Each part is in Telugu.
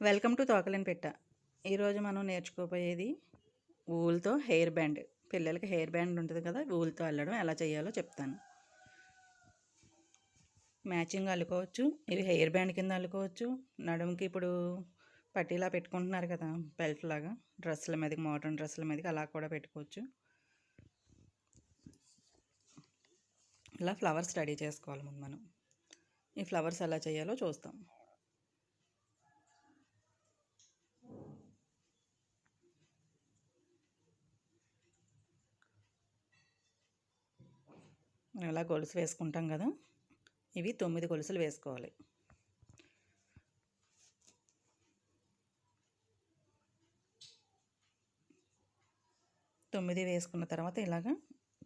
వెల్కమ్ టు తోకలేని పెట్ట. ఈరోజు మనం నేర్చుకోబోయేది ఊల్తో హెయిర్ బ్యాండ్. పిల్లలకి హెయిర్ బ్యాండ్ ఉంటుంది కదా, ఊల్తో అల్లడం ఎలా చేయాలో చెప్తాను. మ్యాచింగ్ అల్లుకోవచ్చు, ఇవి హెయిర్ బ్యాండ్ కింద అల్లుకోవచ్చు. నడుముకి ఇప్పుడు పట్టీలా పెట్టుకుంటున్నారు కదా, బెల్ట్ లాగా, డ్రెస్సుల మీదకి, మోడర్న్ డ్రెస్సుల మీదకి అలా కూడా పెట్టుకోవచ్చు. ఇలా ఫ్లవర్స్ రెడీ చేసుకోవాలి ముందు మనం. ఈ ఫ్లవర్స్ ఎలా చేయాలో చూస్తాం. మనం ఇలా గొలుసు వేసుకుంటాం కదా, ఇవి 9 గొలుసులు వేసుకోవాలి. తొమ్మిది వేసుకున్న తర్వాత ఇలాగా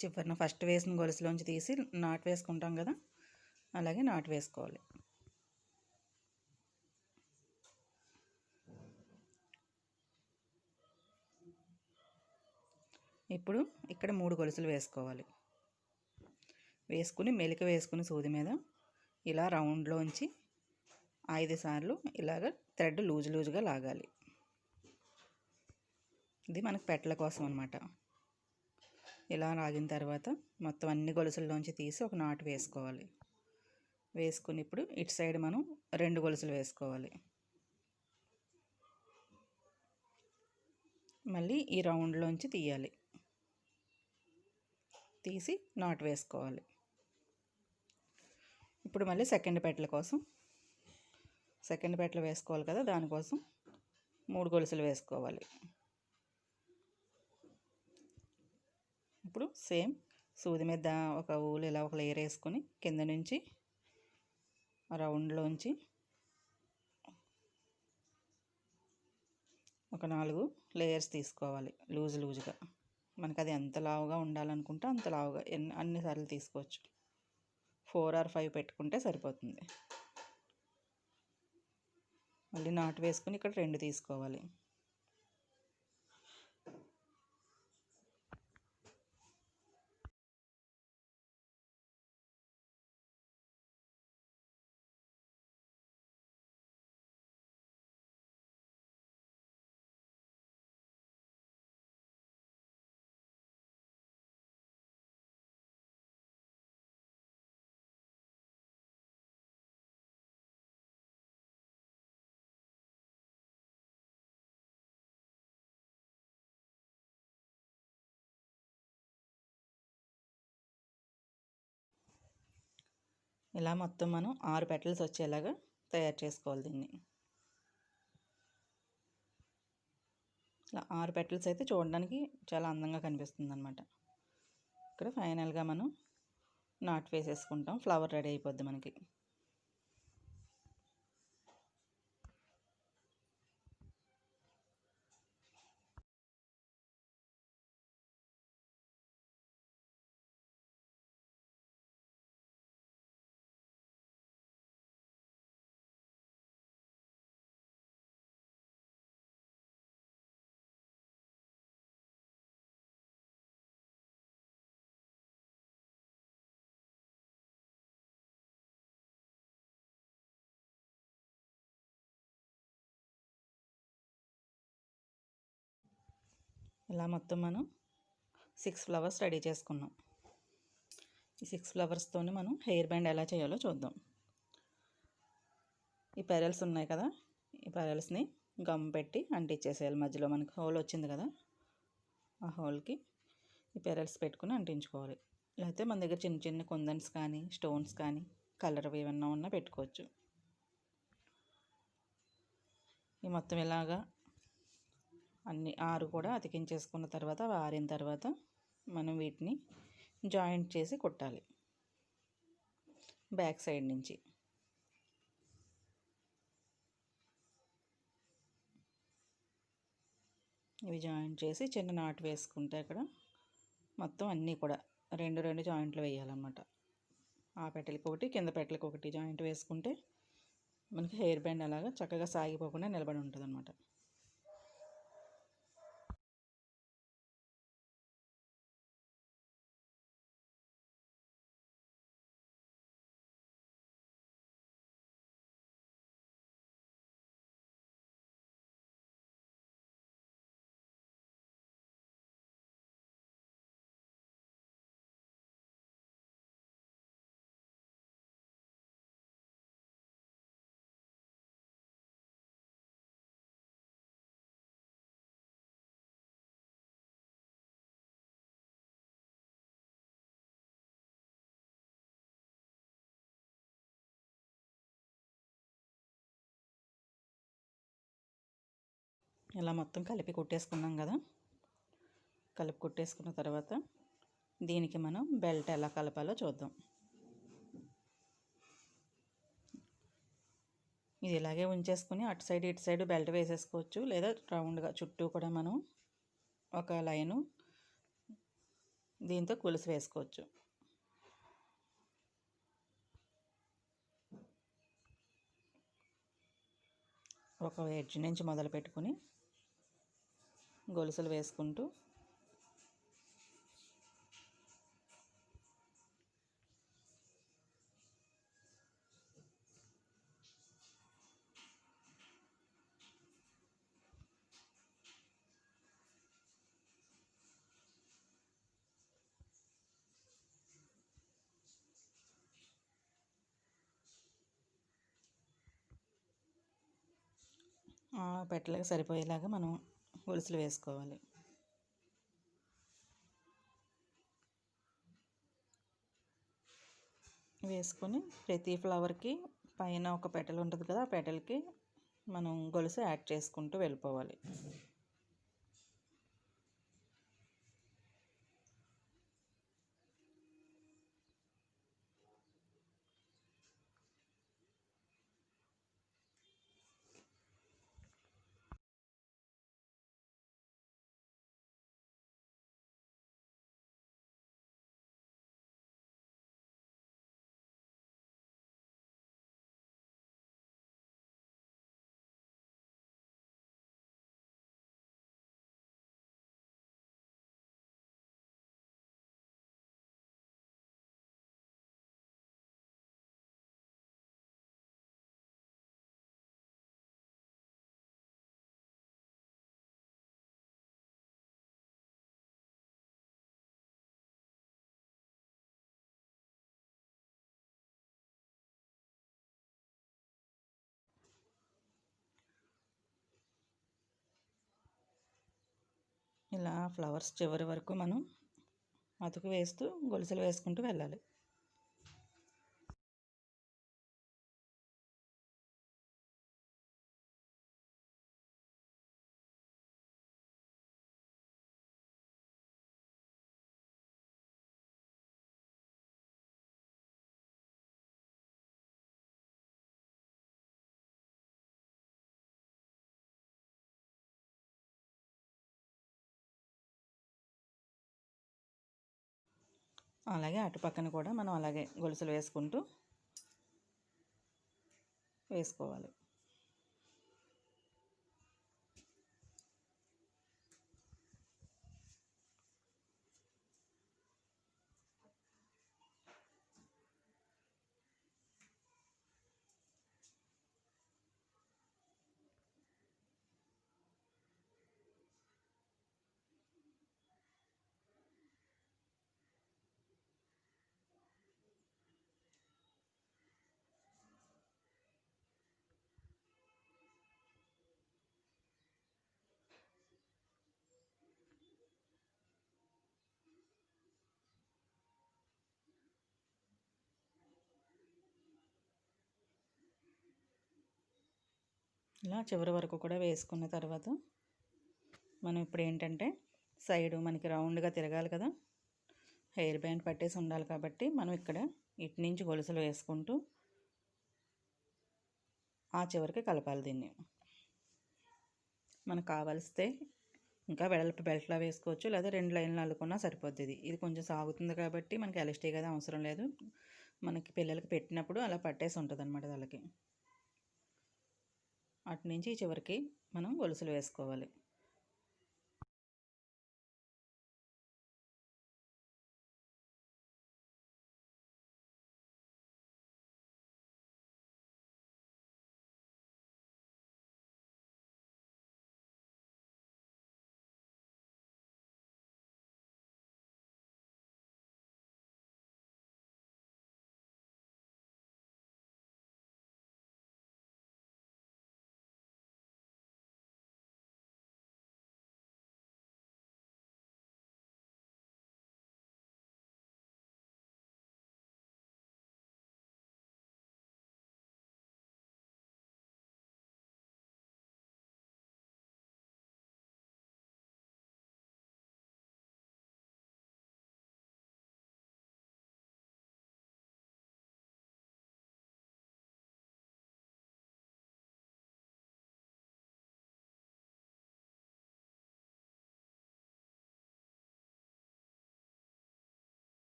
చివరిన ఫస్ట్ వేసిన గొలుసులోంచి తీసి నాటు వేసుకుంటాం కదా, అలాగే నాటు వేసుకోవాలి. ఇప్పుడు ఇక్కడ 3 గొలుసులు వేసుకోవాలి. వేసుకుని మెలిక వేసుకుని సూది మీద ఇలా రౌండ్లోంచి 5 సార్లు ఇలాగ థ్రెడ్ లూజుగా లాగాలి. ఇది మనకు పెట్టల కోసం అనమాట. ఇలా లాగిన తర్వాత మొత్తం అన్ని గొలుసుల్లోంచి తీసి ఒక నాటు వేసుకోవాలి. వేసుకుని ఇప్పుడు ఇటు సైడ్ మనం 2 గొలుసులు వేసుకోవాలి. మళ్ళీ ఈ రౌండ్లోంచి తీయాలి, తీసి నాటు వేసుకోవాలి. ఇప్పుడు మళ్ళీ సెకండ్ పెట్టల కోసం సెకండ్ పెట్టలు వేసుకోవాలి కదా, దానికోసం 3 గొలుసులు వేసుకోవాలి. ఇప్పుడు సేమ్ సూది మీద ఒక ఊలు ఇలా ఒక లేయర్ వేసుకొని కింద నుంచి రౌండ్లోంచి ఒక 4 లేయర్స్ తీసుకోవాలి లూజుగా. మనకు అది ఎంత లావుగా ఉండాలనుకుంటే అంత లావుగా అన్నిసార్లు తీసుకోవచ్చు. 4 or 5 పెట్టుకుంటే సరిపోతుంది. మళ్ళీ నాటు వేసుకుని ఇక్కడ 2 తీసుకోవాలి. ఇలా మొత్తం మనం 6 పెటల్స్ వచ్చేలాగా తయారు చేసుకోవాలి దీన్ని. ఇలా 6 పెటల్స్ అయితే చూడడానికి చాలా అందంగా కనిపిస్తుంది అన్నమాట. ఇక్కడ ఫైనల్గా మనం నాట్ వేసేసుకుంటాం. ఫ్లవర్ రెడీ అయిపోద్ది మనకి. ఇలా మొత్తం మనం 6 ఫ్లవర్స్ రెడీ చేసుకున్నాం. ఈ 6 ఫ్లవర్స్తోనే మనం హెయిర్ బ్యాండ్ ఎలా చేయాలో చూద్దాం. ఈ పెరల్స్ ఉన్నాయి కదా, ఈ పెరల్స్ని గమ్ పెట్టి అంటించేసేయాలి. మధ్యలో మనకు హోల్ వచ్చింది కదా, ఆ హోల్కి ఈ పెరల్స్ పెట్టుకుని అంటించుకోవాలి. లేకపోతే మన దగ్గర చిన్న చిన్న కుందన్స్ కానీ స్టోన్స్ కానీ కలర్వి ఏమన్నా ఉన్నా పెట్టుకోవచ్చు. ఈ మొత్తం ఇలాగా అన్ని 6 కూడా అతికించేసుకున్న తర్వాత ఆరిన తర్వాత మనం వీటిని జాయింట్ చేసి కుట్టాలి బ్యాక్ సైడ్ నుంచి. ఇవి జాయింట్ చేసి చిన్న నాటు వేసుకుంటే అక్కడ మొత్తం అన్నీ కూడా 2 జాయింట్లు వేయాలన్నమాట. ఆ పెట్టెలకి ఒకటి, కింద పెట్టెలకి ఒకటి జాయింట్ వేసుకుంటే మనకి హెయిర్ బ్యాండ్ అలాగా చక్కగా సాగిపోకుండా నిలబడి ఉంటుంది అన్నమాట. ఇలా మొత్తం కలిపి కుట్టేసుకున్నాం కదా. కలిపి కుట్టేసుకున్న తర్వాత దీనికి మనం బెల్ట్ ఎలా కలపాలో చూద్దాం. ఇది ఇలాగే ఉంచేసుకుని అటు సైడ్ ఇటు సైడ్ బెల్ట్ వేసేసుకోవచ్చు, లేదా రౌండ్గా చుట్టూ కూడా మనం ఒక లైను దీంతో కొలుసు వేసుకోవచ్చు. ఒక ఎడ్జ్ నుంచి మొదలు పెట్టుకుని గొలుసులు వేసుకుంటూ పెట్టలకు సరిపోయేలాగా మనం గొలుసులు వేసుకోవాలి. వేసుకొని ప్రతి ఫ్లవర్కి పైన ఒక పెటల్ ఉంటుంది కదా, ఆ పెటల్కి మనం గొలుసు యాడ్ చేసుకుంటూ వెళ్ళిపోవాలి. ఇలా ఫ్లవర్స్ చివరి వరకు మనం అతుకు వేస్తూ గొలుసులు వేసుకుంటూ వెళ్ళాలి. అలాగే అటు పక్కన కూడా మనం అలాగే గొలుసులు వేసుకుంటూ వేసుకోవాలి. ఇలా చివరి వరకు కూడా వేసుకున్న తర్వాత మనం ఇప్పుడు ఏంటంటే సైడు మనకి రౌండ్గా తిరగాలి కదా, హెయిర్ బ్యాండ్ పట్టేసి ఉండాలి కాబట్టి మనం ఇక్కడ ఇటు నుంచి గొలుసులు వేసుకుంటూ ఆ చివరికి కలపాలి. దీన్ని మనకు కావలిస్తే ఇంకా వెడల్పు బెల్ట్లా వేసుకోవచ్చు, లేదా 2 లైన్లు అల్లుకున్నా సరిపోద్ది. ఇది కొంచెం సాగుతుంది కాబట్టి మనకి ఎలాస్టిక్ అది అవసరం లేదు. మనకి పిల్లలకి పెట్టినప్పుడు అలా పట్టేసి ఉంటుంది అన్నమాట వాళ్ళకి. అటు నుంచి చివరికి మనం గొలుసులు వేసుకోవాలి.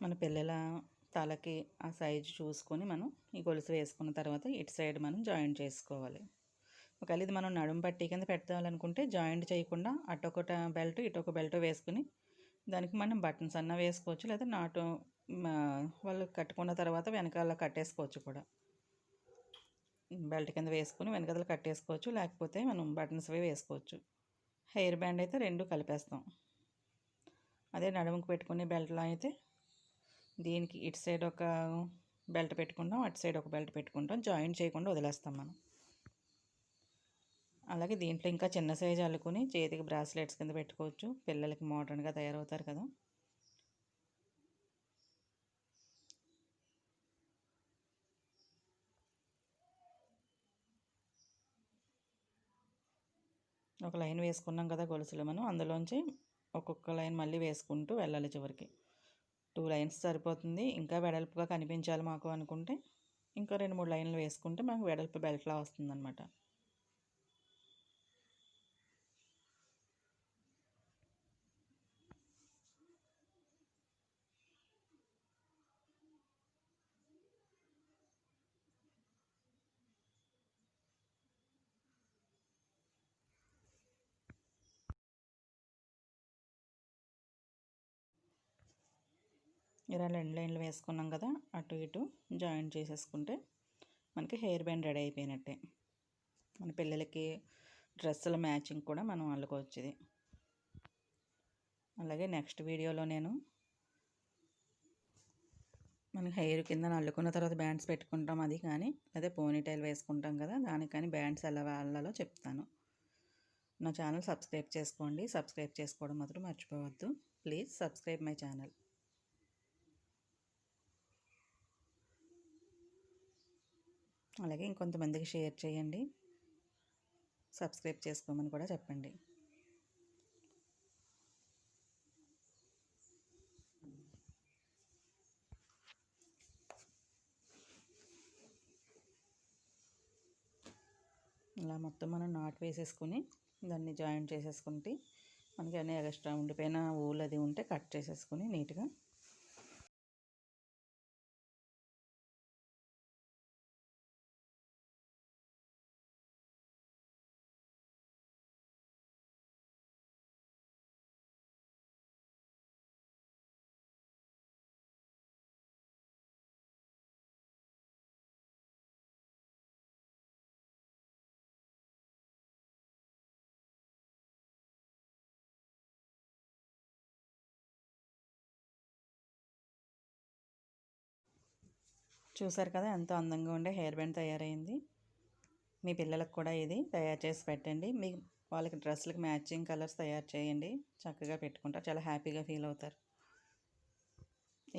మన పిల్లల తలకి ఆ సైజు చూసుకొని మనం ఈ గొలుసు వేసుకున్న తర్వాత ఇటు సైడ్ మనం జాయింట్ చేసుకోవాలి. ఒకవేళ ఇది మనం నడుము పట్టీ కింద పెట్టాలనుకుంటే జాయింట్ చేయకుండా అటొకట బెల్ట్ ఇటొక బెల్ట్ వేసుకుని దానికి మనం బటన్స్ అన్నా వేసుకోవచ్చు, లేదా నాటు వాళ్ళు కట్టుకున్న తర్వాత వెనకాల కట్టేసుకోవచ్చు కూడా. బెల్ట్ కింద వేసుకుని వెనకాల కట్టేసుకోవచ్చు, లేకపోతే మనం బటన్స్ వేసుకోవచ్చు. హెయిర్ బ్యాండ్ అయితే రెండు కలిపేస్తాం. అదే నడుముకు పెట్టుకునే బెల్ట్లో అయితే దీనికి ఇటు సైడ్ ఒక బెల్ట్ పెట్టుకుంటాం, అటు సైడ్ ఒక బెల్ట్ పెట్టుకుంటాం, జాయింట్ చేయకుండా వదిలేస్తాం మనం. అలాగే దీంట్లో ఇంకా చిన్న సైజు అల్లుకుని చేతికి బ్రాస్లెట్స్ కింద పెట్టుకోవచ్చు. పిల్లలకి మోడర్న్గా తయారవుతారు కదా. ఒక లైన్ వేసుకున్నాం కదా గొలుసులు, మనం అందులోంచి ఒక్కొక్క లైన్ మళ్ళీ వేసుకుంటూ వెళ్ళాలి చివరికి. 2 లైన్స్ సరిపోతుంది. ఇంకా వెడల్పుగా కనిపించాలి మాకు అనుకుంటే ఇంకా 2-3 లైన్లు వేసుకుంటే మనకు వెడల్పు బెల్ట్లా వస్తుందన్నమాట. ఇలా 2 లైన్లు వేసుకున్నాం కదా, అటు ఇటు జాయింట్ చేసేసుకుంటే మనకి హెయిర్ బ్యాండ్ రెడీ అయిపోయినట్టే. మన పిల్లలకి డ్రెస్సుల మ్యాచింగ్ కూడా మనం అల్లుకోవచ్చు ఇది. అలాగే నెక్స్ట్ వీడియోలో నేను మన హెయిర్ కింద అల్లుకున్న తర్వాత బ్యాండ్స్ పెట్టుకుంటాం అది కానీ, అదే పోనీటైల్ వేసుకుంటాం కదా దానికి కానీ బ్యాండ్స్ ఎలా అల్లాలో చెప్తాను. నా ఛానల్ సబ్స్క్రైబ్ చేసుకోండి. సబ్స్క్రైబ్ చేసుకోవడం మాత్రం మర్చిపోవద్దు. Please subscribe my channel. అలాగే ఇంకొంతమందికి షేర్ చేయండి, సబ్స్క్రైబ్ చేసుకోమని కూడా చెప్పండి. ఇలా మొత్తం మనం నాట్ వేసేసుకుని దాన్ని జాయింట్ చేసేసుకుంటే మనకి అన్నీ ఎక్స్ట్రా ఉండిపోయిన ఊలు అది ఉంటే కట్ చేసేసుకుని నీట్గా చూసారు కదా ఎంతో అందంగా ఉండే హెయిర్ బ్యాండ్ తయారైంది. మీ పిల్లలకు కూడా ఇది తయారు చేసి పెట్టండి. మీ వాళ్ళకి డ్రెస్సులకు మ్యాచింగ్ కలర్స్ తయారు చేయండి, చక్కగా పెట్టుకుంటారు, చాలా హ్యాపీగా ఫీల్ అవుతారు.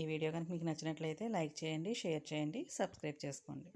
ఈ వీడియో కనుక మీకు నచ్చినట్లయితే లైక్ చేయండి, షేర్ చేయండి, సబ్స్క్రైబ్ చేసుకోండి.